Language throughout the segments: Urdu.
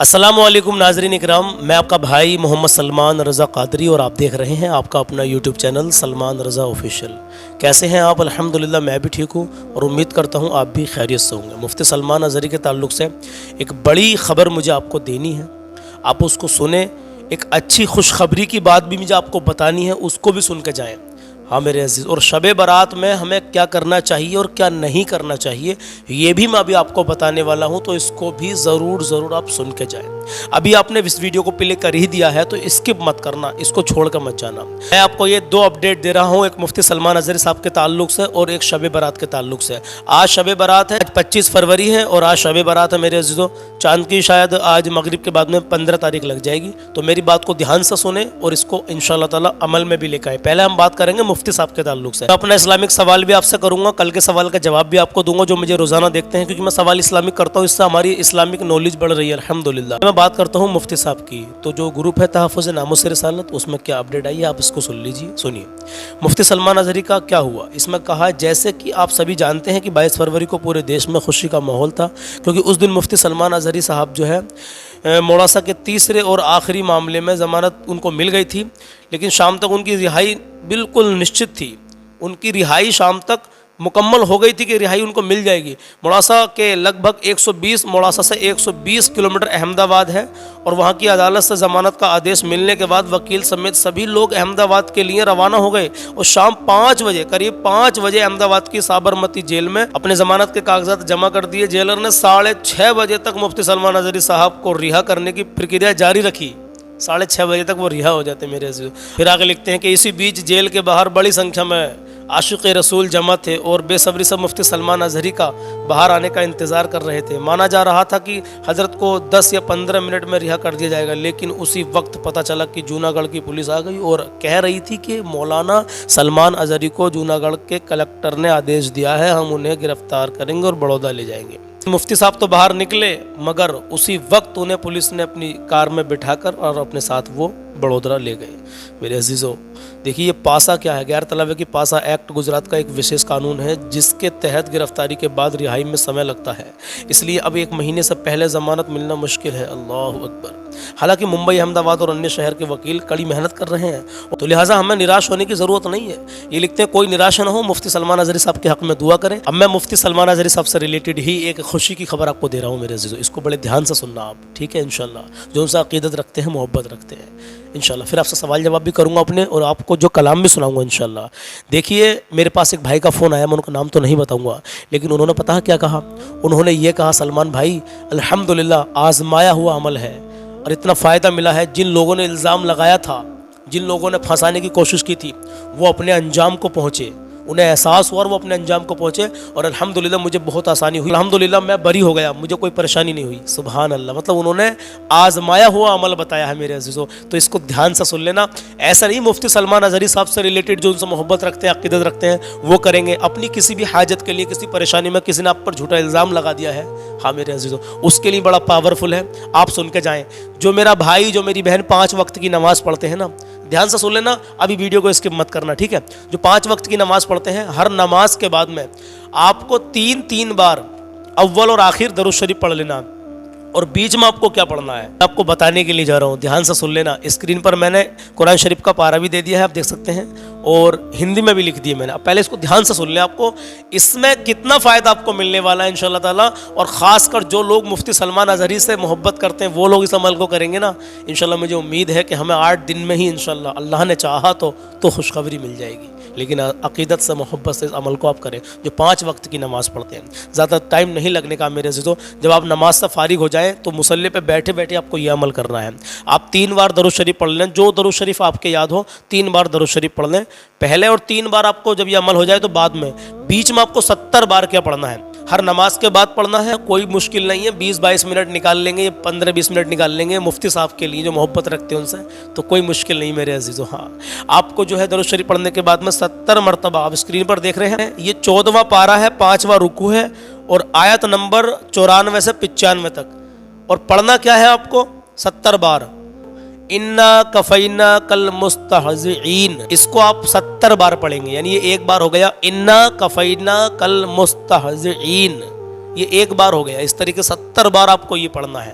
السلام علیکم ناظرین اکرام، میں آپ کا بھائی محمد سلمان رضا قادری اور آپ دیکھ رہے ہیں آپ کا اپنا یوٹیوب چینل سلمان رضا آفیشیل۔ کیسے ہیں آپ؟ الحمدللہ میں بھی ٹھیک ہوں اور امید کرتا ہوں آپ بھی خیریت سے ہوں گے۔ مفتی سلمان اظہری کے تعلق سے ایک بڑی خبر مجھے آپ کو دینی ہے، آپ اس کو سنیں۔ ایک اچھی خوشخبری کی بات بھی مجھے آپ کو بتانی ہے، اس کو بھی سن کے جائیں۔ ہاں میرے عزیز، اور شب برات میں ہمیں کیا کرنا چاہیے اور کیا نہیں کرنا چاہیے یہ بھی میں ابھی آپ کو بتانے والا ہوں، تو اس کو بھی ضرور آپ سن کے جائیں۔ ابھی آپ نے اس ویڈیو کو پلے کر ہی دیا ہے تو اسکپ مت کرنا، اس کو چھوڑ کر مت جانا۔ میں آپ کو یہ دو اپڈیٹ دے رہا ہوں، ایک مفتی سلمان اظہری صاحب کے تعلق سے اور ایک شب برات کے تعلق سے۔ آج شب برات ہے، 25 فروری ہے اور آج شب برات ہے میرے عزیزوں۔ چاند کی شاید آج مغرب کے بعد میں 15 تاریخ لگ جائے گی، تو میری بات کو دھیان سے سنیں اور اس کو انشاءاللہ تعالی عمل میں بھی لے کے آئیں۔ پہلے ہم بات کریں گے مفتی صاحب کے تعلق سے۔ اپنا اسلامک سوال بھی آپ سے کروں گا، کل کے سوال کا جواب بھی آپ کو دوں گا جو مجھے روزانہ دیکھتے ہیں، کیونکہ میں سوال اسلامک کرتا ہوں، اس سے ہماری اسلامک نالج بڑھ رہی ہے الحمدللہ۔ میں بات کرتا ہوں مفتی صاحب کی، تو جو گروپ ہے تحفظ ناموس رسالت، اس میں کیا اپڈیٹ آئی ہے آپ اس کو سن لیجیے، سنیے۔ مفتی سلمان اظہری کا کیا ہوا، اس میں کہا جیسے کہ آپ سبھی جانتے ہیں کہ 22 فروری کو پورے دیش میں خوشی کا ماحول تھا، کیونکہ اس دن مفتی سلمان اظہری صاحب جو ہے موڑاسا کے تیسرے اور آخری معاملے میں ضمانت ان کو مل گئی تھی، لیکن شام تک ان کی رہائی بالکل نشچت تھی، ان کی رہائی شام تک مکمل ہو گئی تھی کہ رہائی ان کو مل جائے گی۔ موڑاسا کے لگ بھگ 120 موڑاسا سے 120 کلومیٹر احمد آباد ہے، اور وہاں کی عدالت سے ضمانت کا آدیش ملنے کے بعد وکیل سمیت سبھی لوگ احمد آباد کے لیے روانہ ہو گئے، اور شام 5 بجے قریب 5 بجے احمد آباد کی سابرمتی جیل میں اپنے ضمانت کے کاغذات جمع کر دیے۔ جیلر نے 6:30 بجے تک مفتی سلمان اظہری صاحب کو رہا کرنے کی پرکریا جاری رکھی، 6:30 بجے تک وہ رہا ہو جاتے میرے عزیز۔ پھر آگے لکھتے ہیں کہ اسی بیچ جیل کے باہر بڑی سنکھیا میں عاشق رسول جمع تھے اور بے صبری سے مفتی سلمان اظہری کا باہر آنے کا انتظار کر رہے تھے۔ مانا جا رہا تھا کہ حضرت کو 10 یا 15 منٹ میں رہا کر دیا جائے گا، لیکن اسی وقت پتہ چلا کہ جوناگڑھ کی پولیس آ گئی اور کہہ رہی تھی کہ مولانا سلمان اظہری کو جوناگڑھ کے کلکٹر نے آدیش دیا ہے، ہم انہیں گرفتار کریں گے اور بڑودہ لے جائیں گے۔ مفتی صاحب تو باہر نکلے، مگر اسی وقت انہیں پولیس نے اپنی کار میں بٹھا کر اور اپنے ساتھ وہ بڑودرہ لے گئے۔ میرے عزیزو دیکھیے، یہ پاسا کیا ہے؟ غیر طلبہ کی پاسا ایکٹ گجرات کا ایک وشیش قانون ہے جس کے تحت گرفتاری کے بعد رہائی میں سمے لگتا ہے، اس لیے اب 1 مہینے سے پہلے ضمانت ملنا مشکل ہے۔ اللہ اکبر۔ حالانکہ ممبئی، احمد آباد اور انیہ شہر کے وکیل کڑی محنت کر رہے ہیں، تو لہٰذا ہمیں نراش ہونے کی ضرورت نہیں ہے۔ یہ لکھتے ہیں کوئی نراش نہ ہو، مفتی سلمان اظہری صاحب کے حق میں دعا کریں۔ اب میں مفتی سلمان اظہری صاحب سے ریلیٹڈ ہی ایک خوشی کی خبر آپ کو دے رہا ہوں میرے عزیزو، اس کو بڑے دھیان سے سننا آپ، ٹھیک ہے؟ انشاءاللہ جو ان سے عقیدت رکھتے ہیں، محبت رکھتے ہیں انشاءاللہ۔ پھر آپ سے سوال جواب بھی کروں گا اپنے، اور آپ کو جو کلام بھی سناؤں گا انشاءاللہ۔ دیکھیے، میرے پاس ایک بھائی کا فون آیا، میں ان کا نام تو نہیں بتاؤں گا، لیکن انہوں نے پتہ کیا کہا؟ انہوں نے یہ کہا، سلمان بھائی الحمدللہ آزمایا ہوا عمل ہے اور اتنا فائدہ ملا ہے، جن لوگوں نے الزام لگایا تھا، جن لوگوں نے پھنسانے کی کوشش کی تھی، وہ اپنے انجام کو پہنچے، انہیں احساس ہوا اور وہ اپنے انجام کو پہنچے، اور الحمدللہ مجھے بہت آسانی ہوئی، الحمدللہ میں بری ہو گیا، مجھے کوئی پریشانی نہیں ہوئی۔ سبحان اللہ، مطلب انہوں نے آزمایا ہوا عمل بتایا ہے میرے عزیزوں، تو اس کو دھیان سے سن لینا۔ ایسا نہیں مفتی سلمان اظہری صاحب سے ریلیٹڈ جو ان سے محبت رکھتے ہیں، عقیدت رکھتے ہیں، وہ کریں گے۔ اپنی کسی بھی حاجت کے لیے، کسی پریشانی میں کسی نے آپ پر جھوٹا الزام لگا دیا ہے، ہاں میرے عزیزوں، اس کے لیے بڑا پاورفل ہے، آپ سن کے جائیں۔ جو میرا بھائی، جو میری بہن 5 وقت کی نماز پڑھتے ہیں نا، دھیان سے سن لینا، ابھی ویڈیو کو اسکپ مت کرنا، ٹھیک ہے؟ جو 5 وقت کی نماز پڑھتے ہیں، ہر نماز کے بعد میں آپ کو 3 بار اول اور آخر درود شریف پڑھ لینا، اور بیچ میں آپ کو کیا پڑھنا ہے آپ کو بتانے کے لیے جا رہا ہوں، دھیان سے سن لینا۔ اسکرین پر میں نے قرآن شریف کا پارہ بھی دے دیا ہے، آپ دیکھ سکتے ہیں، اور ہندی میں بھی لکھ دیے میں نے۔ اب پہلے اس کو دھیان سے سن لیں، آپ کو اس میں کتنا فائدہ آپ کو ملنے والا ہے انشاءاللہ تعالیٰ، اور خاص کر جو لوگ مفتی سلمان اظہری سے محبت کرتے ہیں وہ لوگ اس عمل کو کریں گے نا، انشاءاللہ مجھے امید ہے کہ ہمیں 8 دن میں ہی انشاءاللہ اللہ نے چاہا تو خوشخبری مل جائے گی، لیکن عقیدت سے، محبت سے اس عمل کو آپ کریں۔ جو 5 وقت کی نماز پڑھتے ہیں، زیادہ ٹائم نہیں لگنے کا میرے عزیزوں، جب آپ نماز سے فارغ ہو جائیں تو مصلی پہ بیٹھے بیٹھے آپ کو یہ عمل کرنا ہے۔ آپ 3 بار درود شریف پڑھ لیں، جو درود شریف آپ کے یاد ہو 3 بار درود شریف پڑھ لیں پہلے، اور 3 بار آپ کو جب یہ عمل ہو جائے تو بعد میں، بیچ میں آپ کو 70 بار کیا پڑھنا ہے، ہر نماز کے بعد پڑھنا ہے۔ کوئی مشکل نہیں ہے، 20-22 منٹ نکال لیں گے، 15-20 منٹ نکال لیں گے مفتی صاحب کے لیے جو محبت رکھتے ہیں ان سے، تو کوئی مشکل نہیں میرے عزیزو۔ ہاں، آپ کو جو ہے درود شریف پڑھنے کے بعد میں 70 مرتبہ، آپ اسکرین پر دیکھ رہے ہیں، یہ 14واں پارہ ہے، 5واں رکوع ہے، اور آیت نمبر 94 سے 95 تک، اور پڑھنا کیا ہے آپ کو 70 بار۔ انا کفینا کل مستہزئین، اس کو آپ 70 بار پڑھیں گے، یعنی یہ 1 بار ہو گیا، انا کفینا کل مستہزئین، یہ 1 بار ہو گیا۔ اس طریقے 70 بار آپ کو یہ پڑھنا ہے۔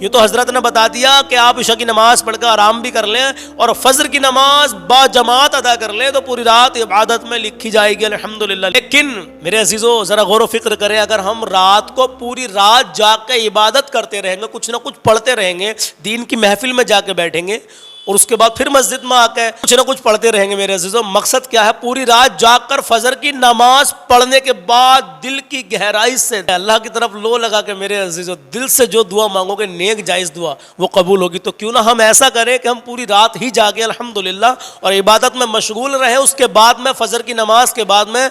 یہ تو حضرت نے بتا دیا کہ آپ عشاء کی نماز پڑھ کر آرام بھی کر لیں اور فجر کی نماز با جماعت ادا کر لیں تو پوری رات عبادت میں لکھی جائے گی الحمدللہ۔ لیکن میرے عزیزو ذرا غور و فکر کریں، اگر ہم رات کو پوری رات جاگ کے عبادت کرتے رہیں گے، کچھ نہ کچھ پڑھتے رہیں گے، دین کی محفل میں جا کے بیٹھیں گے اور اس کے بعد پھر مسجد میں آ کے کچھ نہ کچھ پڑھتے رہیں گے، میرے عزیزو مقصد کیا ہے؟ پوری رات جاگ کر فجر کی نماز پڑھنے کے بعد دل کی گہرائی سے اللہ کی طرف لو لگا کے میرے عزیزو دل سے جو دعا مانگو گے، نیک جائز دعا، وہ قبول ہوگی۔ تو کیوں نہ ہم ایسا کریں کہ ہم پوری رات ہی جاگیں الحمدللہ اور عبادت میں مشغول رہیں۔ اس کے بعد میں فجر کی نماز کے بعد میں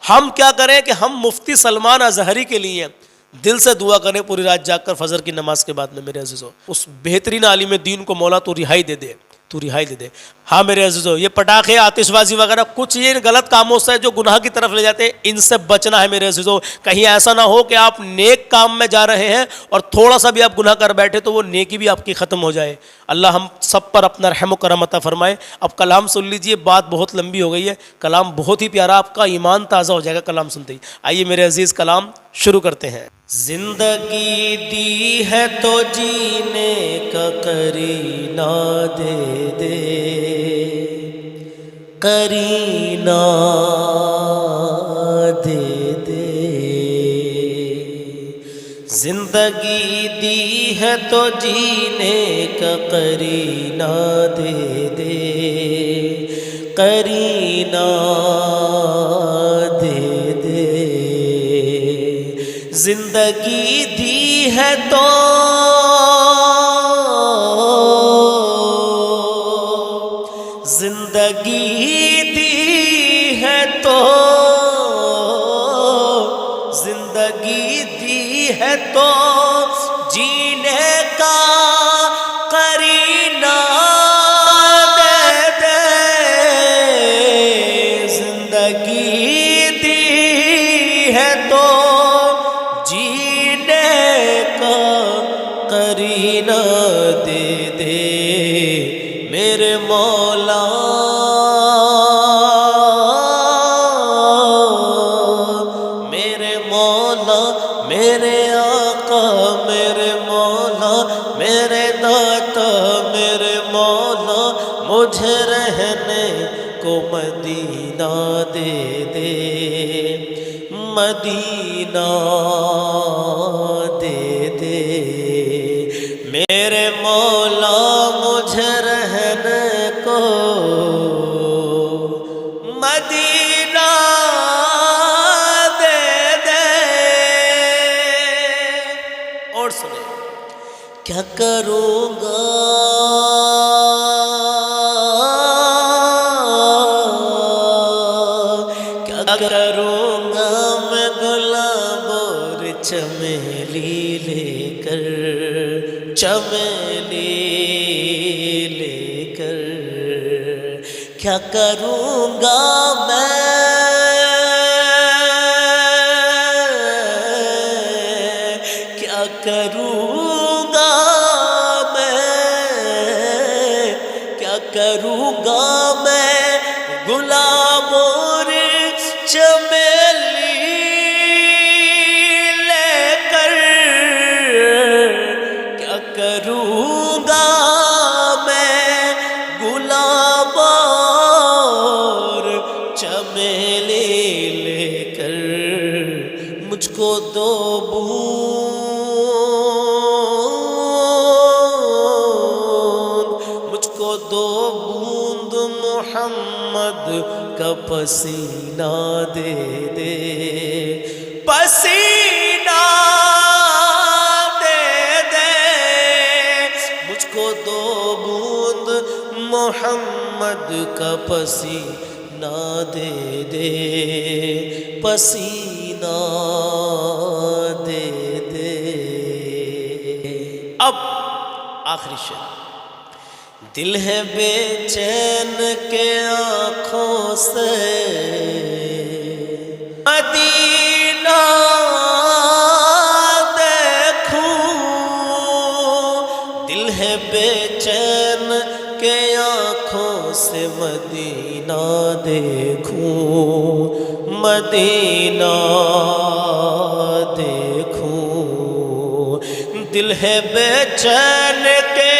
ہم کیا کریں کہ ہم مفتی سلمان اظہری کے لیے دل سے دعا کریں پوری رات جاگ کر فجر کی نماز کے بعد میں میرے عزیزو، اس بہترین عالم دین کو مولا تو رہائی دے دے، تو رہائی دے دے۔ ہاں میرے عزیزو، یہ پٹاخے، آتش بازی وغیرہ کچھ یہ غلط کاموں سے جو گناہ کی طرف لے جاتے ہیں، ان سے بچنا ہے میرے عزیزو۔ کہیں ایسا نہ ہو کہ آپ نیک کام میں جا رہے ہیں اور تھوڑا سا بھی آپ گناہ کر بیٹھے تو وہ نیکی بھی آپ کی ختم ہو جائے۔ اللہ ہم سب پر اپنا رحم و کرم عطا فرمائے۔ اب کلام سن لیجئے، بات بہت لمبی ہو گئی ہے، کلام بہت ہی پیارا، آپ کا ایمان تازہ ہو جائے گا کلام سنتے ہی۔ آئیے میرے عزیز کلام شروع کرتے ہیں۔ زندگی دی ہے تو جینے کا کرینہ دے دے، کرینہ دے دے۔ زندگی دی ہے تو جینے کا کرینہ دے دے، کرینہ دے دے۔ زندگی دی ہے تو زندگی دی ہے تو زندگی دی ہے تو جینے کا کرینہ دے دے۔ زندگی دی ہے تو جینے کا کرینہ دے دے میرے مولا، میرے مولا، میرے آقا، میرے مولا، میرے داتا، میرے مولا، مجھے رہنے کو مدینہ دے دے، مدینہ دے دے میرے مولا، مجھے رہنے کو مدینہ دے دے۔ اور سنیں، کیا کروں گا کیا کروں گا میں گلاب اور چمیلی لے کر، چمیلی لے کر۔ کیا کروں گا میں کیا کروں گا میں کیا کروں گا میں گلاب اور چمیلی لے کر۔ کیا کروں گا میں گلاب اور چمیلی لے کر۔ مجھ کو دو بوند مجھ کو دو بوند محمد کا پسینہ دے دے، پسینہ دے دے۔ مجھ کو دو بوند محمد کا پسینہ دے دے، پسینہ دے دے۔ اب آخری شعر، دل ہے بے چین کے آنکھوں سے مدینہ دیکھوں، دل ہے بے چین کے آنکھوں سے مدینہ دیکھوں، مدینہ دیکھوں۔ دل ہے بے چین کے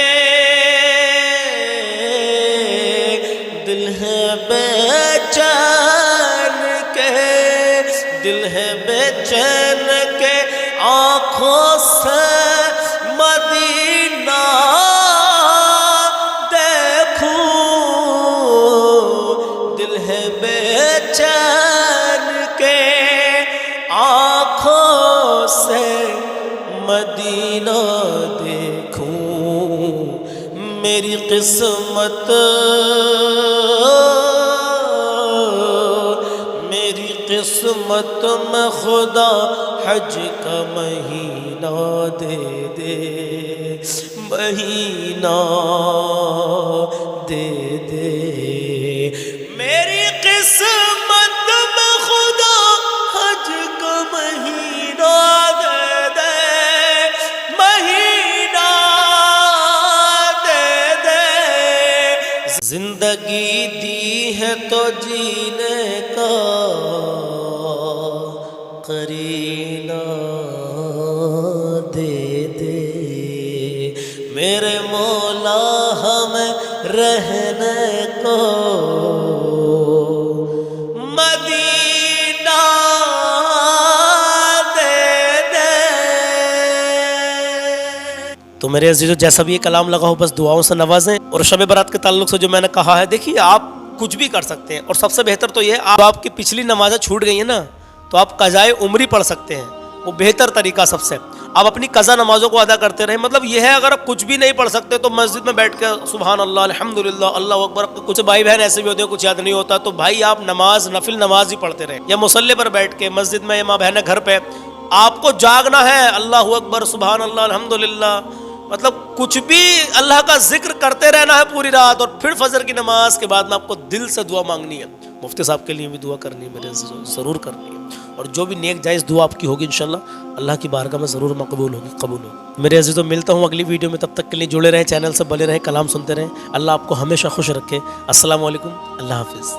دل ہے بے چین کے دل ہے بے چین کے آنکھوں سے مدینہ دیکھوں دل ہے بے چین کے آنکھوں سے مدینہ دیکھوں میری قسمت قسمت میں خدا حج کا مہینہ دے دے مہینہ دے دے میری قسمت میں خدا حج کا مہینہ دے دے مہینہ دے دے زندگی دی ہے تو جینے کا قرینہ دے دے میرے مولا ہمیں رہنے کو مدینہ دے دے. تو میرے عزیزو جیسا بھی یہ کلام لگا ہو بس دعاؤں سے نوازیں. اور شب برات کے تعلق سے جو میں نے کہا ہے دیکھیے آپ کچھ بھی کر سکتے ہیں اور سب سے بہتر تو یہ ہے آپ کی پچھلی نمازیں چھوٹ گئی ہیں نا تو آپ قضائے عمری پڑھ سکتے ہیں. وہ بہتر طریقہ سب سے آپ اپنی قضا نمازوں کو ادا کرتے رہیں. مطلب یہ ہے اگر آپ کچھ بھی نہیں پڑھ سکتے تو مسجد میں بیٹھ کے سبحان اللہ الحمدللہ اللہ اکبر. کچھ بھائی بہن ایسے بھی ہوتے ہیں کچھ یاد نہیں ہوتا تو بھائی آپ نماز نفل نماز ہی پڑھتے رہیں یا مصلی پر بیٹھ کے مسجد میں یا ماں بہن گھر پہ آپ کو جاگنا ہے اللہ اکبر سبحان اللہ الحمدللہ مطلب کچھ بھی اللہ کا ذکر کرتے رہنا ہے پوری رات. اور پھر فجر کی نماز کے بعد میں آپ کو دل سے دعا مانگنی ہے. مفتی صاحب کے لیے بھی دعا کرنی ہے میرے ضرور کرنی ہے. اور جو بھی نیک جائز دعا آپ کی ہوگی انشاءاللہ اللہ کی بارگاہ میں ضرور مقبول ہوگی قبول ہوگی. میرے عزیزوں ملتا ہوں اگلی ویڈیو میں. تب تک کے لیے جڑے رہیں چینل سے بنے رہیں کلام سنتے رہیں. اللہ آپ کو ہمیشہ خوش رکھے. السلام علیکم اللہ حافظ.